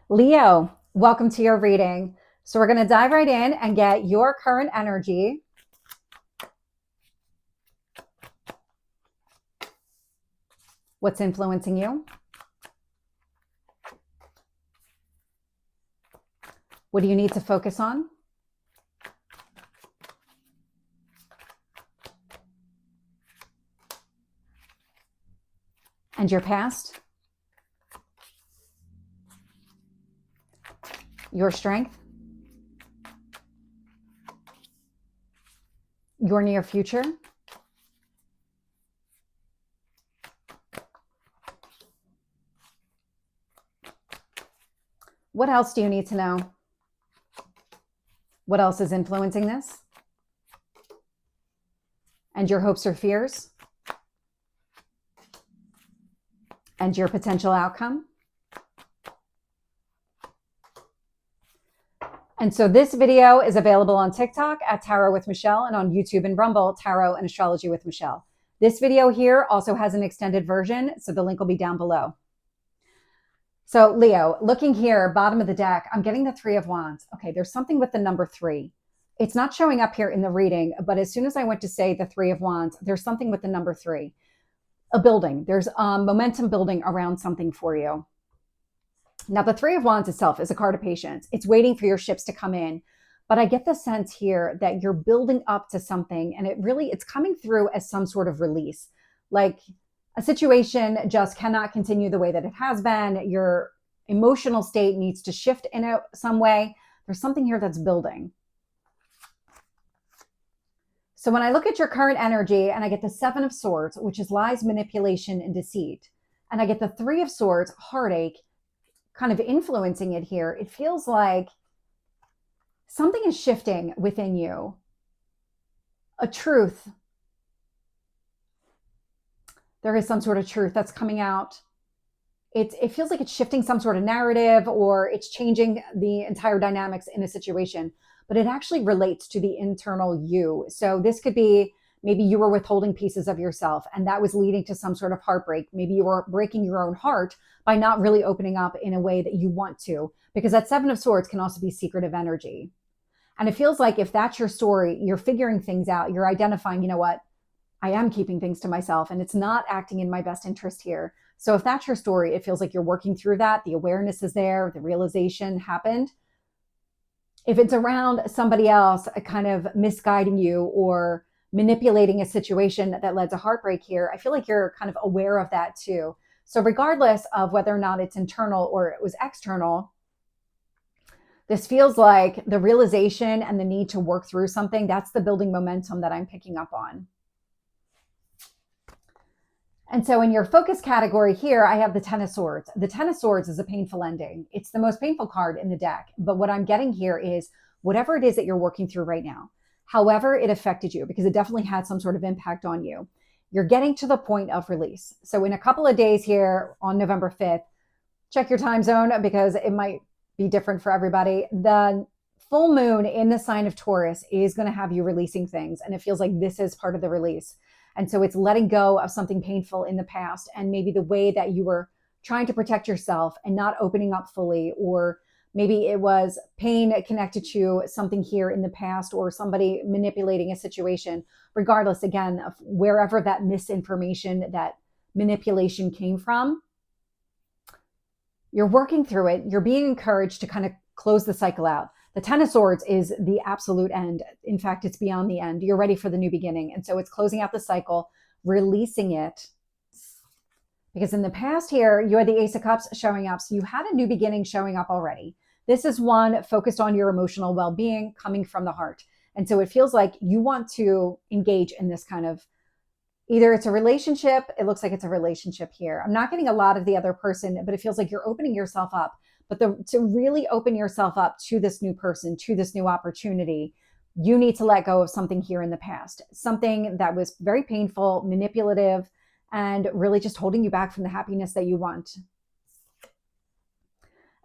Leo, welcome to your reading. So we're going to dive right in and get your current energy. What's influencing you? What do you need to focus on? And your past? Your strength? Your near future? What else do you need to know? What else is influencing this? And your hopes or fears? And your potential outcome? And so this video is available on TikTok at Tarot with Michelle and on YouTube and Rumble, Tarot and Astrology with Michelle. This video here also has an extended version, so the link will be down below. So Leo, looking here, bottom of the deck, I'm getting the Three of Wands. Okay, there's something with the number 3. It's not showing up here in the reading, but as soon as I went to say the Three of Wands, there's something with the number 3. A building. There's momentum building around something for you. Now, the Three of Wands itself is a card of patience. It's waiting for your ships to come in. But I get the sense here that you're building up to something, and it's coming through as some sort of release. Like a situation just cannot continue the way that it has been. Your emotional state needs to shift in some way. There's something here that's building. So when I look at your current energy and I get the Seven of Swords, which is lies, manipulation, and deceit, and I get the Three of Swords, heartache, kind of influencing it here, it feels like something is shifting within you. A truth. There is some sort of truth that's coming out. It feels like it's shifting some sort of narrative, or it's changing the entire dynamics in a situation, but it actually relates to the internal you. So this could be maybe you were withholding pieces of yourself and that was leading to some sort of heartbreak. Maybe you were breaking your own heart by not really opening up in a way that you want to, because that Seven of Swords can also be secretive energy. And it feels like if that's your story, you're figuring things out, you're identifying, you know what, I am keeping things to myself and it's not acting in my best interest here. So if that's your story, it feels like you're working through that. The awareness is there, the realization happened. If it's around somebody else kind of misguiding you or manipulating a situation that led to heartbreak here, I feel like you're kind of aware of that too. So regardless of whether or not it's internal or it was external, this feels like the realization and the need to work through something. That's the building momentum that I'm picking up on. And so in your focus category here, I have the Ten of Swords. The Ten of Swords is a painful ending. It's the most painful card in the deck. But what I'm getting here is whatever it is that you're working through right now, however it affected you, because it definitely had some sort of impact on you, you're getting to the point of release. So in a couple of days here on November 5th, check your time zone because it might be different for everybody. The full moon in the sign of Taurus is going to have you releasing things. And it feels like this is part of the release. And so it's letting go of something painful in the past and maybe the way that you were trying to protect yourself and not opening up fully, or maybe it was pain connected to something here in the past or somebody manipulating a situation. Regardless, again, of wherever that misinformation, that manipulation came from, you're working through it. You're being encouraged to kind of close the cycle out. The Ten of Swords is the absolute end. In fact, it's beyond the end. You're ready for the new beginning. And so it's closing out the cycle, releasing it. Because in the past here, you had the Ace of Cups showing up. So you had a new beginning showing up already. This is one focused on your emotional well-being, coming from the heart. And so it feels like you want to engage in this kind of, either it's a relationship, it looks like it's a relationship here. I'm not getting a lot of the other person, but it feels like you're opening yourself up. But to really open yourself up to this new person, to this new opportunity, you need to let go of something here in the past, something that was very painful, manipulative, and really just holding you back from the happiness that you want.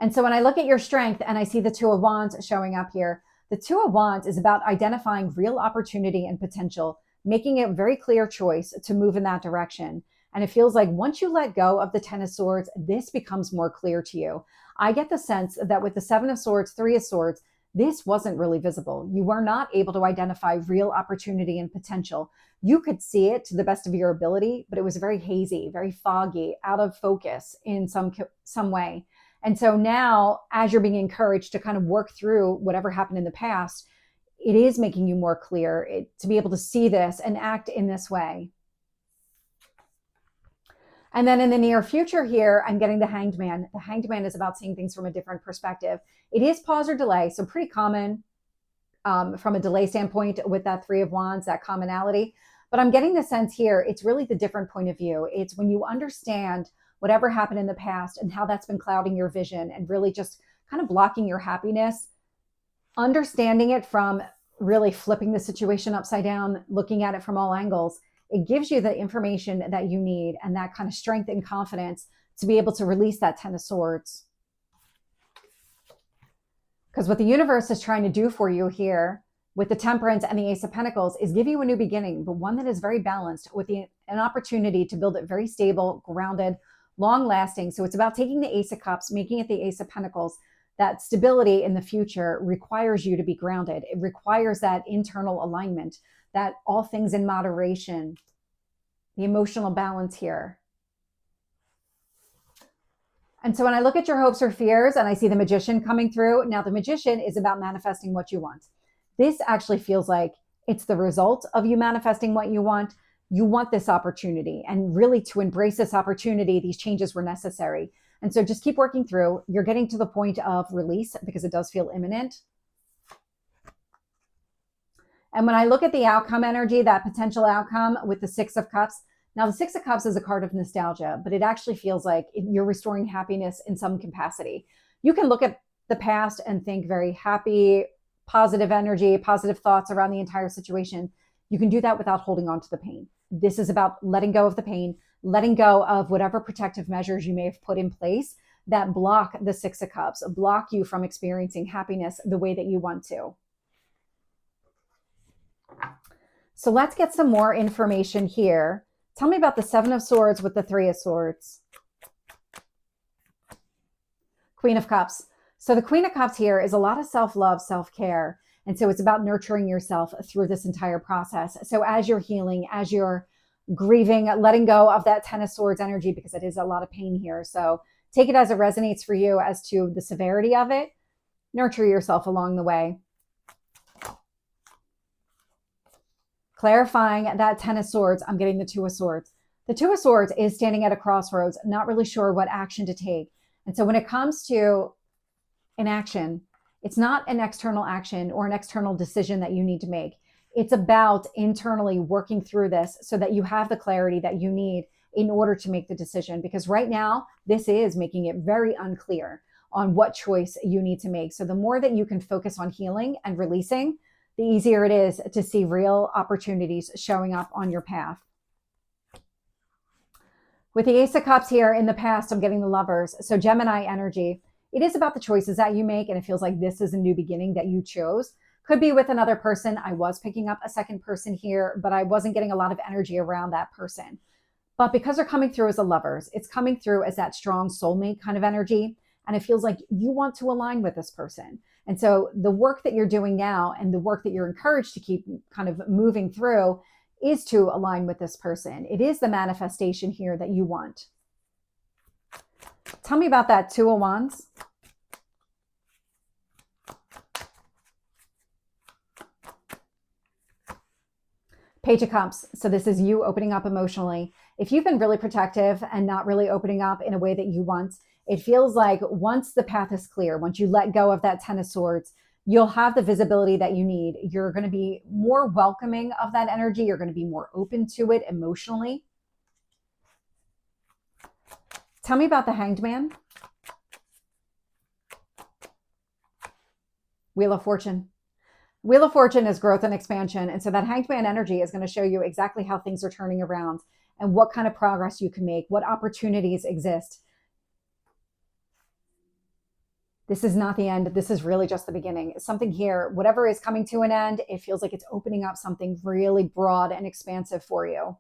And so when I look at your strength and I see the Two of Wands showing up here, the Two of Wands is about identifying real opportunity and potential, making a very clear choice to move in that direction. And it feels like once you let go of the Ten of Swords, this becomes more clear to you. I get the sense that with the Seven of Swords, Three of Swords, this wasn't really visible. You were not able to identify real opportunity and potential. You could see it to the best of your ability, but it was very hazy, very foggy, out of focus in some way. And so now, as you're being encouraged to kind of work through whatever happened in the past, it is making you more clear to be able to see this and act in this way. And then in the near future here, I'm getting the Hanged Man. The Hanged Man is about seeing things from a different perspective. It is pause or delay, so pretty common from a delay standpoint with that Three of Wands, that commonality. But I'm getting the sense here, it's really the different point of view. It's when you understand whatever happened in the past and how that's been clouding your vision and really just kind of blocking your happiness, understanding it from really flipping the situation upside down, looking at it from all angles. It gives you the information that you need and that kind of strength and confidence to be able to release that Ten of Swords. Because what the universe is trying to do for you here with the Temperance and the Ace of Pentacles is give you a new beginning, but one that is very balanced with an opportunity to build it very stable, grounded, long lasting. So it's about taking the Ace of Cups, making it the Ace of Pentacles. That stability in the future requires you to be grounded. It requires that internal alignment, that all things in moderation, the emotional balance here. And so when I look at your hopes or fears and I see the Magician coming through, now the Magician is about manifesting what you want. This actually feels like it's the result of you manifesting what you want. You want this opportunity, and really to embrace this opportunity, these changes were necessary. And so just keep working through. You're getting to the point of release because it does feel imminent. And when I look at the outcome energy, that potential outcome with the Six of Cups, now the Six of Cups is a card of nostalgia, but it actually feels like you're restoring happiness in some capacity. You can look at the past and think very happy, positive energy, positive thoughts around the entire situation. You can do that without holding on to the pain. This is about letting go of the pain, letting go of whatever protective measures you may have put in place that block the Six of Cups, block you from experiencing happiness the way that you want to. So let's get some more information here. Tell me about the Seven of Swords with the Three of Swords. Queen of Cups. So the Queen of Cups here is a lot of self-love, self-care. And so it's about nurturing yourself through this entire process. So as you're healing, as you're grieving, letting go of that Ten of Swords energy, because it is a lot of pain here. So take it as it resonates for you as to the severity of it. Nurture yourself along the way. Clarifying that Ten of Swords, I'm getting the Two of Swords. The Two of Swords is standing at a crossroads, not really sure what action to take. And so when it comes to an action, it's not an external action or an external decision that you need to make. It's about internally working through this so that you have the clarity that you need in order to make the decision. Because right now, this is making it very unclear on what choice you need to make. So the more that you can focus on healing and releasing, the easier it is to see real opportunities showing up on your path. With the Ace of Cups here in the past, I'm getting the Lovers. So Gemini energy. It is about the choices that you make, and it feels like this is a new beginning that you chose. Could be with another person. I was picking up a second person here, but I wasn't getting a lot of energy around that person. But because they're coming through as the Lovers, it's coming through as that strong soulmate kind of energy, and it feels like you want to align with this person. And so the work that you're doing now and the work that you're encouraged to keep kind of moving through is to align with this person. It is the manifestation here that you want. Tell me about that Two of Wands. Page of Cups. So this is you opening up emotionally. If you've been really protective and not really opening up in a way that you want, it feels like once the path is clear, once you let go of that Ten of Swords, you'll have the visibility that you need. You're going to be more welcoming of that energy. You're going to be more open to it emotionally. Tell me about the Hanged Man. Wheel of Fortune. Wheel of Fortune is growth and expansion. And so that Hanged Man energy is going to show you exactly how things are turning around and what kind of progress you can make, what opportunities exist. This is not the end. This is really just the beginning. Something here, whatever is coming to an end, it feels like it's opening up something really broad and expansive for you.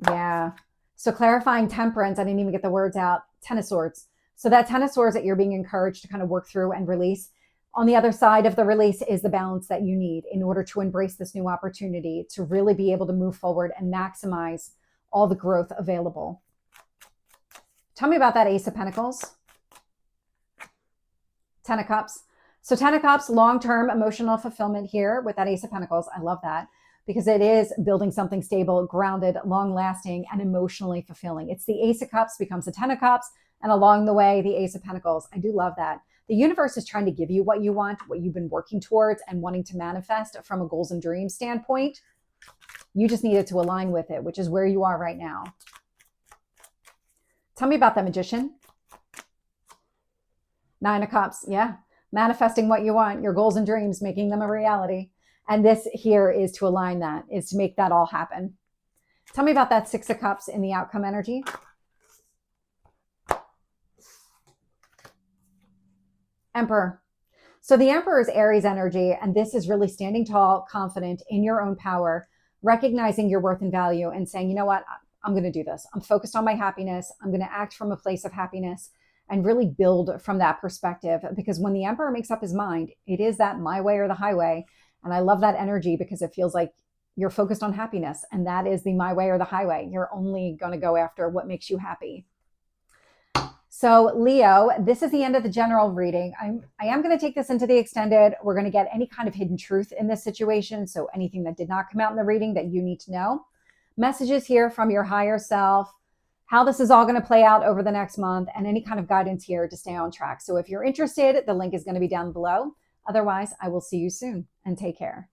Yeah. So clarifying temperance, I didn't even get the words out. Ten of Swords. So that Ten of Swords that you're being encouraged to kind of work through and release. On the other side of the release is the balance that you need in order to embrace this new opportunity, to really be able to move forward and maximize all the growth available. Tell me about that Ace of Pentacles. Ten of Cups. So Ten of Cups, long-term emotional fulfillment here with that Ace of Pentacles. I love that because it is building something stable, grounded, long-lasting, and emotionally fulfilling. It's the Ace of Cups becomes the Ten of Cups, and along the way, the Ace of Pentacles. I do love that. The universe is trying to give you what you want, what you've been working towards and wanting to manifest from a goals and dreams standpoint. You just needed to align with it, which is where you are right now. Tell me about the Magician. Nine of Cups. Yeah. Manifesting what you want, your goals and dreams, making them a reality. And this here is to align that, is to make that all happen. Tell me about that Six of Cups in the outcome energy. Emperor. So the Emperor is Aries energy, and this is really standing tall, confident in your own power, recognizing your worth and value and saying, you know what, I'm going to do this. I'm focused on my happiness. I'm going to act from a place of happiness and really build from that perspective. Because when the Emperor makes up his mind, it is that my way or the highway. And I love that energy because it feels like you're focused on happiness, and that is the my way or the highway. You're only going to go after what makes you happy. So Leo, this is the end of the general reading. I am going to take this into the extended. We're going to get any kind of hidden truth in this situation. So anything that did not come out in the reading that you need to know. Messages here from your higher self, how this is all going to play out over the next month, and any kind of guidance here to stay on track. So if you're interested, the link is going to be down below. Otherwise, I will see you soon, and take care.